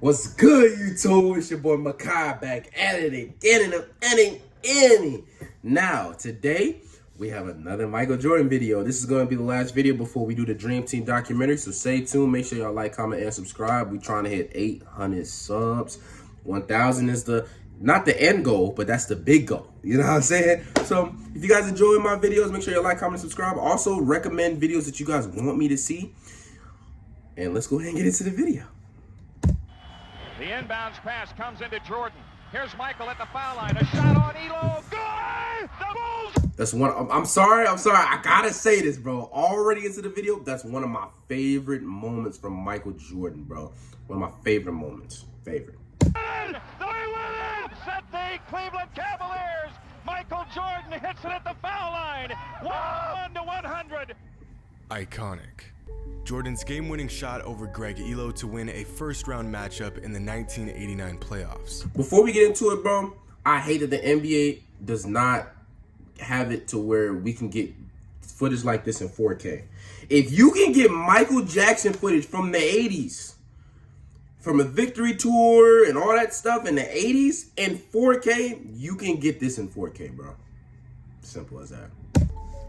What's good, YouTube? It's your boy Mekhi back at it again. Now, today, we have another Michael Jordan video. This is going to be the last video before we do the Dream Team documentary, so stay tuned. Make sure y'all like, comment, and subscribe. We're trying to hit 800 subs. 1,000 is not the end goal, but that's the big goal. You know what I'm saying? So, if you guys enjoy my videos, make sure you like, comment, and subscribe. Also, recommend videos that you guys want me to see. And let's go ahead and get into the video. The inbounds pass comes into Jordan. Here's Michael at the foul line. A shot on Elo. Good! The Bulls! That's one. I'm sorry. I gotta say this, bro. Already into the video. That's one of my favorite moments from Michael Jordan, bro. One of my favorite moments. Favorite. They win! Set the Cleveland Cavaliers. Michael Jordan hits it at the foul line. 1-100. Iconic. Jordan's game-winning shot over Greg Elo to win a first-round matchup in the 1989 playoffs. Before we get into it, bro, I hate that the NBA does not have it to where we can get footage like this in 4K. If you can get Michael Jackson footage from the 80s, from a victory tour and all that stuff in the 80s in 4K, you can get this in 4K, bro. Simple as that.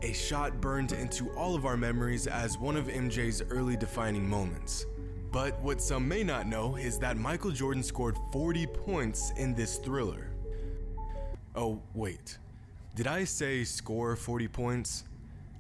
A shot burned into all of our memories as one of MJ's early defining moments. But what some may not know is that Michael Jordan scored 40 points in this thriller. Oh, wait. Did I say score 40 points?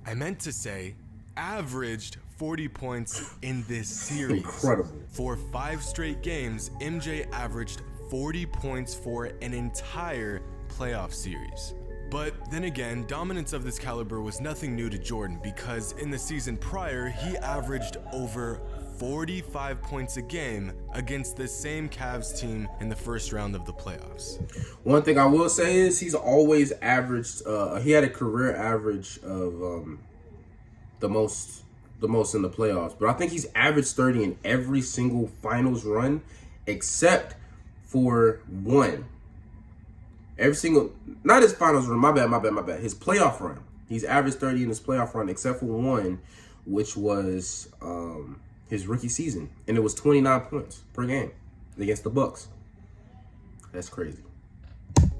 I meant to say averaged 40 points in this series. Incredible. For 5 straight games, MJ averaged 40 points for an entire playoff series. But then again, dominance of this caliber was nothing new to Jordan because in the season prior, he averaged over 45 points a game against the same Cavs team in the first round of the playoffs. One thing I will say is he's always averaged, he had a career average of the most in the playoffs. But I think he's averaged 30 in every single finals run except for one. Every single, not his finals run, my bad. His playoff run. He's averaged 30 in his playoff run, except for one, which was his rookie season. And it was 29 points per game against the Bucks. That's crazy.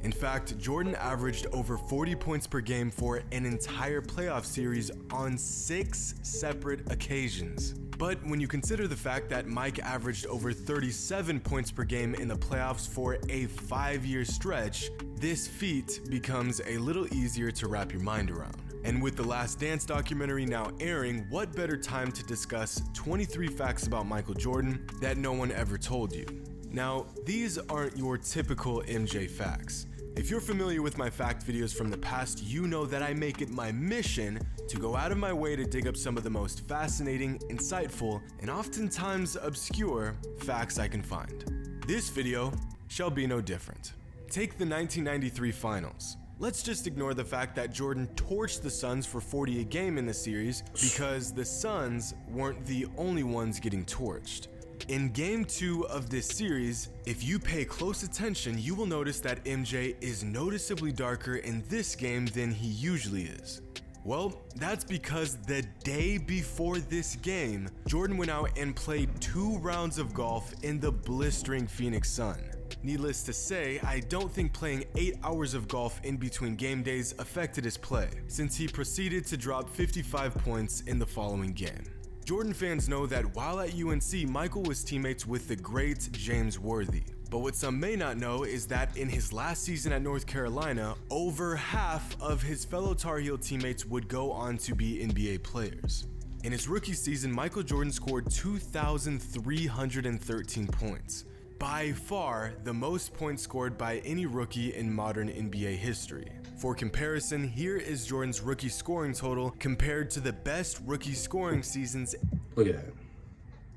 In fact, Jordan averaged over 40 points per game for an entire playoff series on 6 separate occasions. But when you consider the fact that Mike averaged over 37 points per game in the playoffs for a 5-year stretch, this feat becomes a little easier to wrap your mind around. And with The Last Dance documentary now airing, what better time to discuss 23 facts about Michael Jordan that no one ever told you? Now, these aren't your typical MJ facts. If you're familiar with my fact videos from the past, you know that I make it my mission to go out of my way to dig up some of the most fascinating, insightful, and oftentimes obscure facts I can find. This video shall be no different. Take the 1993 finals. Let's just ignore the fact that Jordan torched the Suns for 40 a game in the series because the Suns weren't the only ones getting torched. In Game 2 of this series, if you pay close attention, you will notice that MJ is noticeably darker in this game than he usually is. Well, that's because the day before this game, Jordan went out and played 2 rounds of golf in the blistering Phoenix sun. Needless to say, I don't think playing 8 hours of golf in between game days affected his play, since he proceeded to drop 55 points in the following game. Jordan fans know that while at UNC, Michael was teammates with the great James Worthy. But what some may not know is that in his last season at North Carolina, over half of his fellow Tar Heel teammates would go on to be NBA players. In his rookie season, Michael Jordan scored 2,313 points. By far, the most points scored by any rookie in modern NBA history. For comparison, here is Jordan's rookie scoring total compared to the best rookie scoring seasons. Look at that.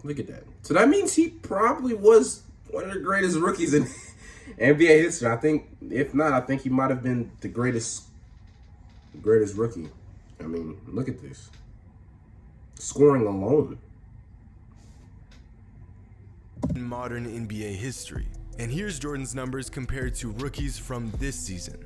Look at that. So that means he probably was one of the greatest rookies in NBA history. I think, if not, I think he might have been the greatest rookie. I mean, look at this. Scoring alone. In modern NBA history. And here's Jordan's numbers compared to rookies from this season.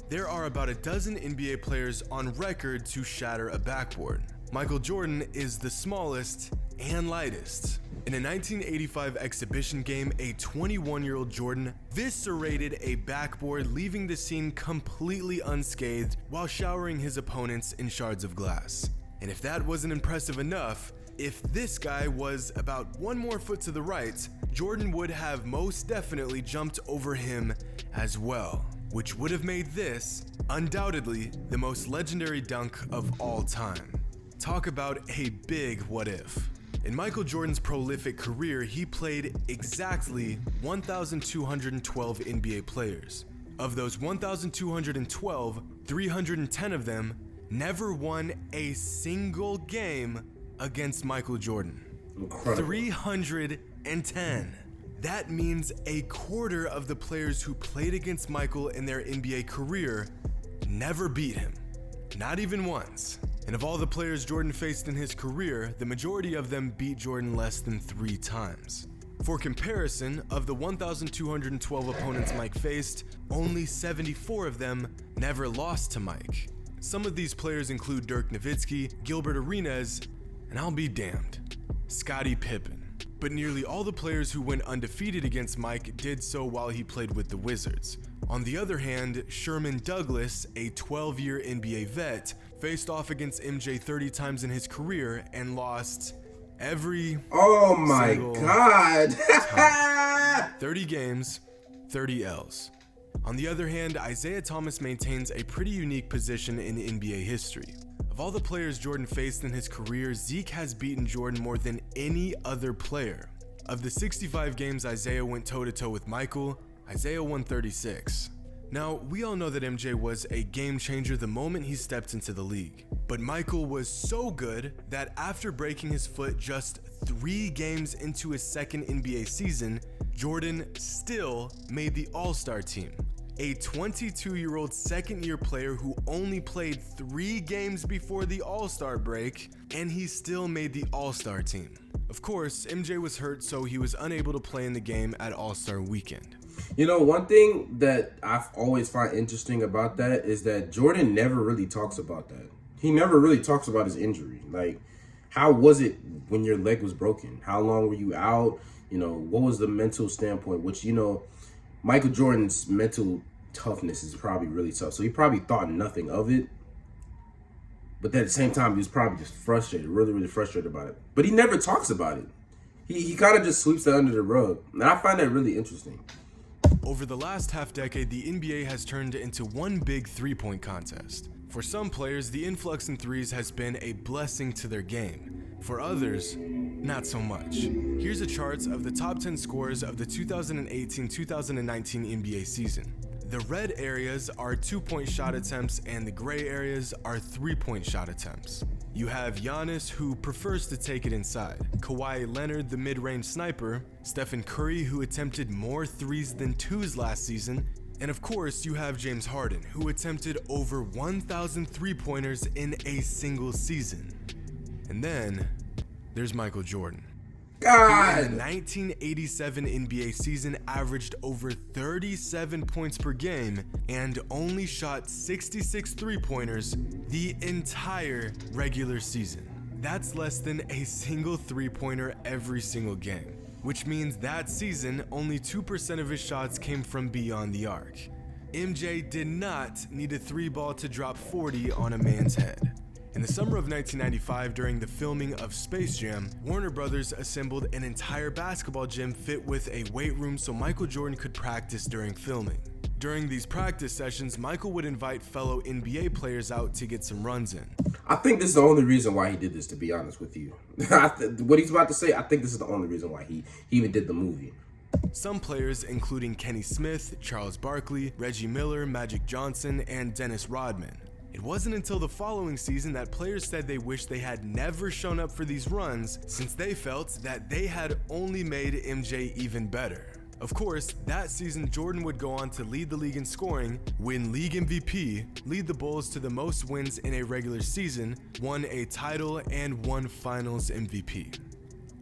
There are about a dozen NBA players on record to shatter a backboard. Michael Jordan is the smallest and lightest. In a 1985 exhibition game, a 21-year-old Jordan eviscerated a backboard, leaving the scene completely unscathed while showering his opponents in shards of glass. And if that wasn't impressive enough, if this guy was about one more foot to the right, Jordan would have most definitely jumped over him as well, which would have made this undoubtedly the most legendary dunk of all time. Talk about a big what if. In Michael Jordan's prolific career, he played exactly 1,212 NBA players. Of those 1,212, 310 of them never won a single game against Michael Jordan. Incredible. 310. That means a quarter of the players who played against Michael in their NBA career never beat him. Not even once. And of all the players Jordan faced in his career, the majority of them beat Jordan less than 3 times. For comparison, of the 1,212 opponents Mike faced, only 74 of them never lost to Mike. Some of these players include Dirk Nowitzki, Gilbert Arenas, and I'll be damned, Scottie Pippen. But nearly all the players who went undefeated against Mike did so while he played with the Wizards. On the other hand, Sherman Douglas, a 12-year NBA vet, faced off against MJ 30 times in his career and lost every Oh my God. 30 games, 30 L's. On the other hand, Isaiah Thomas maintains a pretty unique position in NBA history. Of all the players Jordan faced in his career, Zeke has beaten Jordan more than any other player. Of the 65 games Isaiah went toe-to-toe with Michael, Isaiah won 36. Now, we all know that MJ was a game changer the moment he stepped into the league. But Michael was so good that after breaking his foot just 3 games into his second NBA season, Jordan still made the All-Star team. A 22-year-old second-year player who only played 3 games before the All-Star break, and he still made the All-Star team. Of course, MJ was hurt, so he was unable to play in the game at All-Star weekend. You know, one thing that I always find interesting about that is that Jordan never really talks about that. He never really talks about his injury. Like, how was it when your leg was broken? How long were you out? You know, what was the mental standpoint? Which, you know, Michael Jordan's mental toughness is probably really tough. So he probably thought nothing of it. But at the same time, he was probably just frustrated, really, really frustrated about it. But he never talks about it. He kind of just sweeps it under the rug. And I find that really interesting. Over the last half-decade, the NBA has turned into one big three-point contest. For some players, the influx in threes has been a blessing to their game. For others, not so much. Here's a chart of the top 10 scorers of the 2018-2019 NBA season. The red areas are 2-point shot attempts and the gray areas are 3-point shot attempts. You have Giannis, who prefers to take it inside, Kawhi Leonard, the mid-range sniper, Stephen Curry, who attempted more threes than twos last season, and of course you have James Harden, who attempted over 1,000 three-pointers in a single season. And then there's Michael Jordan. God! The 1987 NBA season averaged over 37 points per game and only shot 66 three-pointers the entire regular season. That's less than a single three-pointer every single game, which means that season only 2% of his shots came from beyond the arc. MJ did not need a 3-ball to drop 40 on a man's head. In the summer of 1995, during the filming of Space Jam, Warner Brothers assembled an entire basketball gym fit with a weight room so Michael Jordan could practice during filming. During these practice sessions, Michael would invite fellow NBA players out to get some runs in. I think this is the only reason why he did this, to be honest with you. What he's about to say, I think this is the only reason why he even did the movie. Some players, including Kenny Smith, Charles Barkley, Reggie Miller, Magic Johnson, and Dennis Rodman. It wasn't until the following season that players said they wished they had never shown up for these runs, since they felt that they had only made MJ even better. Of course, that season Jordan would go on to lead the league in scoring, win league MVP, lead the Bulls to the most wins in a regular season, won a title, and won finals MVP.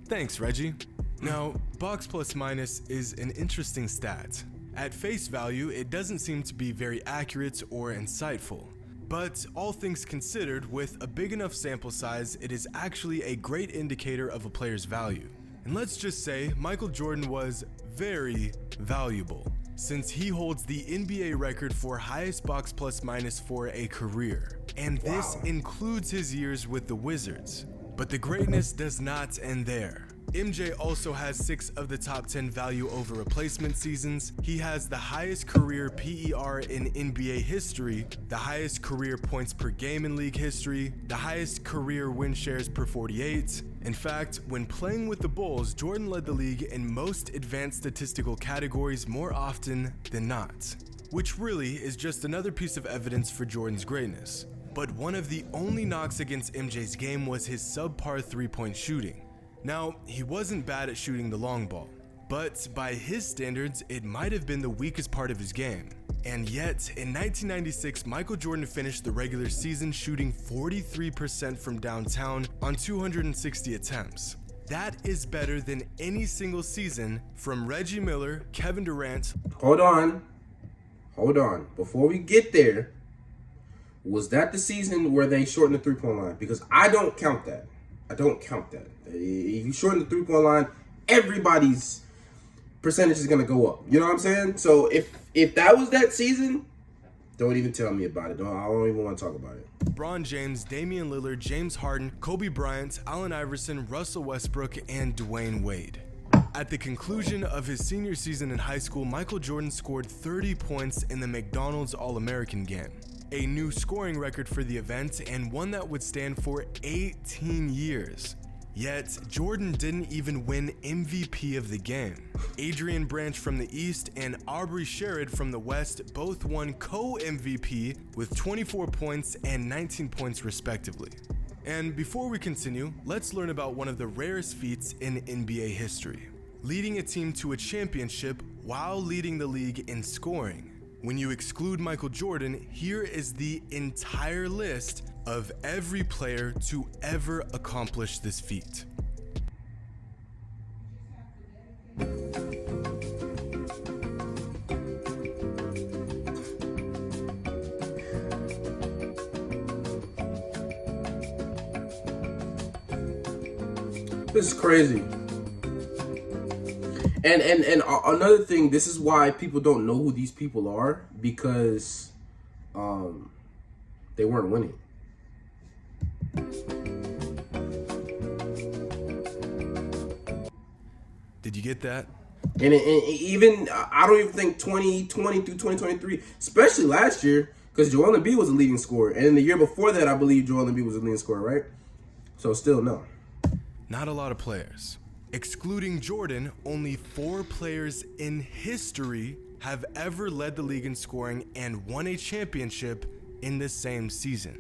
Thanks, Reggie. Now, box plus minus is an interesting stat. At face value, it doesn't seem to be very accurate or insightful. But all things considered, with a big enough sample size, it is actually a great indicator of a player's value. And let's just say Michael Jordan was very valuable, since he holds the NBA record for highest box plus minus for a career. And this includes his years with the Wizards. But the greatness does not end there. MJ also has 6 of the top 10 value over replacement seasons. He has the highest career PER in NBA history, the highest career points per game in league history, the highest career win shares per 48. In fact, when playing with the Bulls, Jordan led the league in most advanced statistical categories more often than not, which really is just another piece of evidence for Jordan's greatness. But one of the only knocks against MJ's game was his subpar three-point shooting. Now, he wasn't bad at shooting the long ball, but by his standards, it might have been the weakest part of his game. And yet, in 1996, Michael Jordan finished the regular season shooting 43% from downtown on 260 attempts. That is better than any single season from Reggie Miller, Kevin Durant. Hold on. Before we get there, was that the season where they shortened the three-point line? Because I don't count that. If you shorten the three-point line, everybody's percentage is going to go up. You know what I'm saying? So if that was that season, don't even tell me about it. I don't even want to talk about it. LeBron James, Damian Lillard, James Harden, Kobe Bryant, Allen Iverson, Russell Westbrook, and Dwayne Wade. At the conclusion of his senior season in high school, Michael Jordan scored 30 points in the McDonald's All-American game, a new scoring record for the event and one that would stand for 18 years. Yet, Jordan didn't even win MVP of the game. Adrian Branch from the East and Aubrey Sherrod from the West both won co-MVP with 24 points and 19 points respectively. And before we continue, let's learn about one of the rarest feats in NBA history: leading a team to a championship while leading the league in scoring. When you exclude Michael Jordan, here is the entire list of every player to ever accomplish this feat. This is crazy. And another thing, this is why people don't know who these people are, because they weren't winning. Did you get that? And even, I don't even think 2020 through 2023, especially last year, because Joel Embiid was a leading scorer. And in the year before that, I believe Joel Embiid was a leading scorer, right? So still no. Not a lot of players. Excluding Jordan, only 4 players in history have ever led the league in scoring and won a championship in the same season.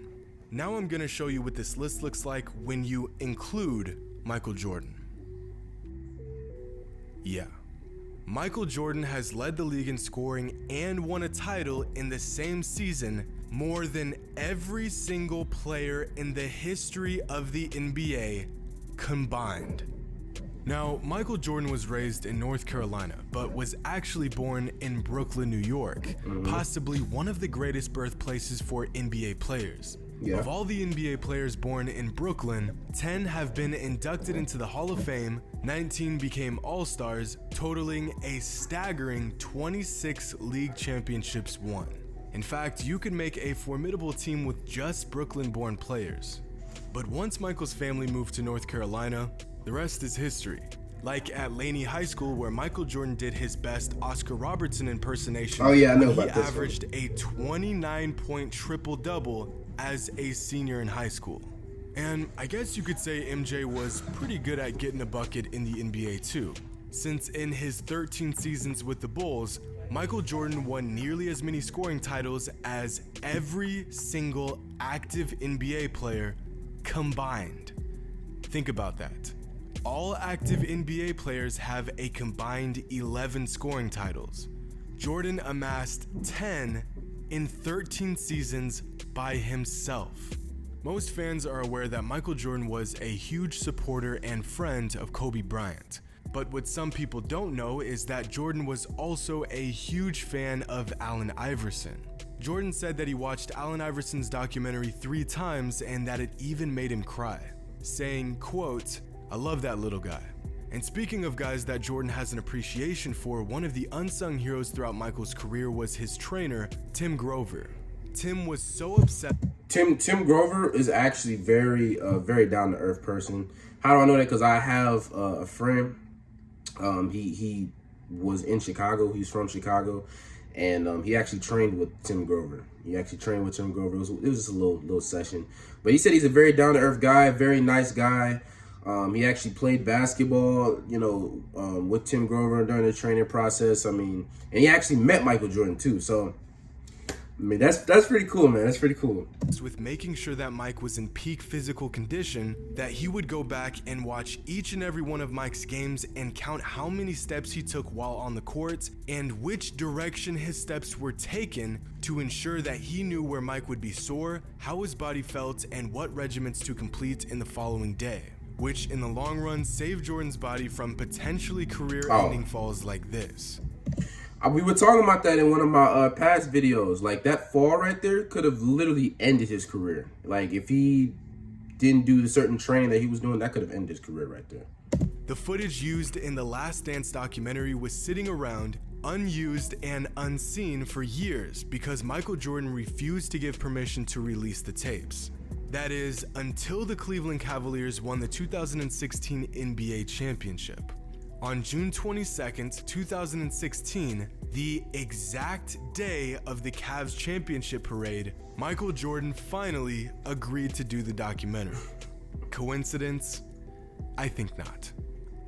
Now I'm gonna show you what this list looks like when you include Michael Jordan. Yeah, Michael Jordan has led the league in scoring and won a title in the same season more than every single player in the history of the NBA combined. Now, Michael Jordan was raised in North Carolina, but was actually born in Brooklyn, New York, possibly one of the greatest birthplaces for NBA players. Yeah. Of all the NBA players born in Brooklyn, 10 have been inducted into the Hall of Fame, 19 became All-Stars, totaling a staggering 26 league championships won. In fact, you could make a formidable team with just Brooklyn-born players. But once Michael's family moved to North Carolina, the rest is history. Like at Laney High School, where Michael Jordan did his best Oscar Robertson impersonation. Oh yeah, I know when about he this averaged a 29-point triple-double as a senior in high school. And I guess you could say MJ was pretty good at getting a bucket in the NBA too, since in his 13 seasons with the Bulls, Michael Jordan won nearly as many scoring titles as every single active NBA player combined. Think about that. All active NBA players have a combined 11 scoring titles. Jordan amassed 10 in 13 seasons by himself. Most fans are aware that Michael Jordan was a huge supporter and friend of Kobe Bryant. But what some people don't know is that Jordan was also a huge fan of Allen Iverson. Jordan said that he watched Allen Iverson's documentary 3 times and that it even made him cry, saying, quote, "I love that little guy, And speaking of guys that Jordan has an appreciation for, one of the unsung heroes throughout Michael's career was his trainer, Tim Grover. Tim was so upset. Tim Grover is actually very down to earth person. How do I know that? Because I have a friend. He was in Chicago. He's from Chicago, and he actually trained with Tim Grover. It was just a little session, but he said he's a very down to earth guy, very nice guy. He actually played basketball, with Tim Grover during the training process. I mean, and he actually met Michael Jordan too. So, I mean, that's pretty cool, man. That's pretty cool. With making sure that Mike was in peak physical condition, that he would go back and watch each and every one of Mike's games and count how many steps he took while on the court and which direction his steps were taken to ensure that he knew where Mike would be sore, how his body felt, and what regiments to complete in the following day, which in the long run saved Jordan's body from potentially career-ending falls like this. We were talking about that in one of my past videos. Like, that fall right there could have literally ended his career. Like, if he didn't do the certain training that he was doing, that could have ended his career right there. The footage used in the Last Dance documentary was sitting around unused and unseen for years because Michael Jordan refused to give permission to release the tapes. That is, until the Cleveland Cavaliers won the 2016 NBA championship. On June 22nd, 2016, the exact day of the Cavs championship parade, Michael Jordan finally agreed to do the documentary. Coincidence? I think not.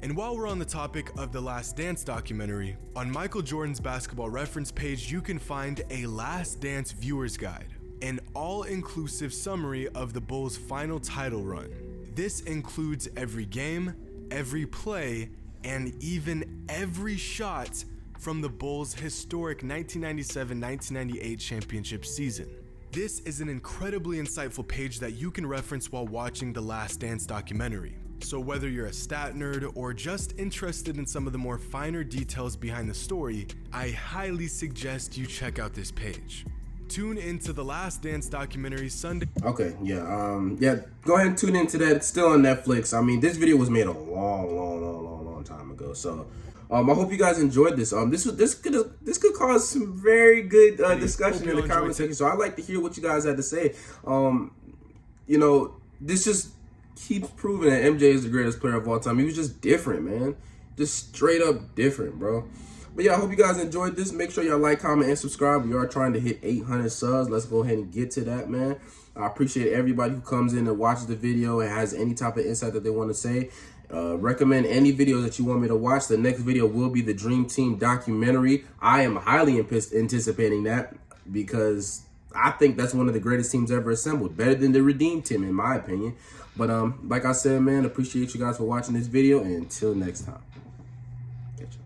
And while we're on the topic of the Last Dance documentary, on Michael Jordan's basketball reference page, you can find a Last Dance viewer's guide, an all-inclusive summary of the Bulls' final title run. This includes every game, every play, and even every shot from the Bulls' historic 1997-1998 championship season. This is an incredibly insightful page that you can reference while watching the Last Dance documentary. So whether you're a stat nerd or just interested in some of the more finer details behind the story, I highly suggest you check out this page. Tune into the Last Dance documentary Sunday. Okay, yeah, go ahead and tune into that. It's still on Netflix. I mean, this video was made a long time ago. So, I hope you guys enjoyed this. This could cause some very good discussion in the comment section. So I'd like to hear what you guys had to say. This just keeps proving that MJ is the greatest player of all time. He was just different, man. Just straight up different, bro. But yeah, I hope you guys enjoyed this. Make sure y'all like, comment, and subscribe. We are trying to hit 800 subs. Let's go ahead and get to that, man. I appreciate everybody who comes in and watches the video and has any type of insight that they want to say. Recommend any videos that you want me to watch. The next video will be the Dream Team documentary. I am highly anticipating that because I think that's one of the greatest teams ever assembled. Better than the Redeem Team, in my opinion. But like I said, man, appreciate you guys for watching this video. And until next time.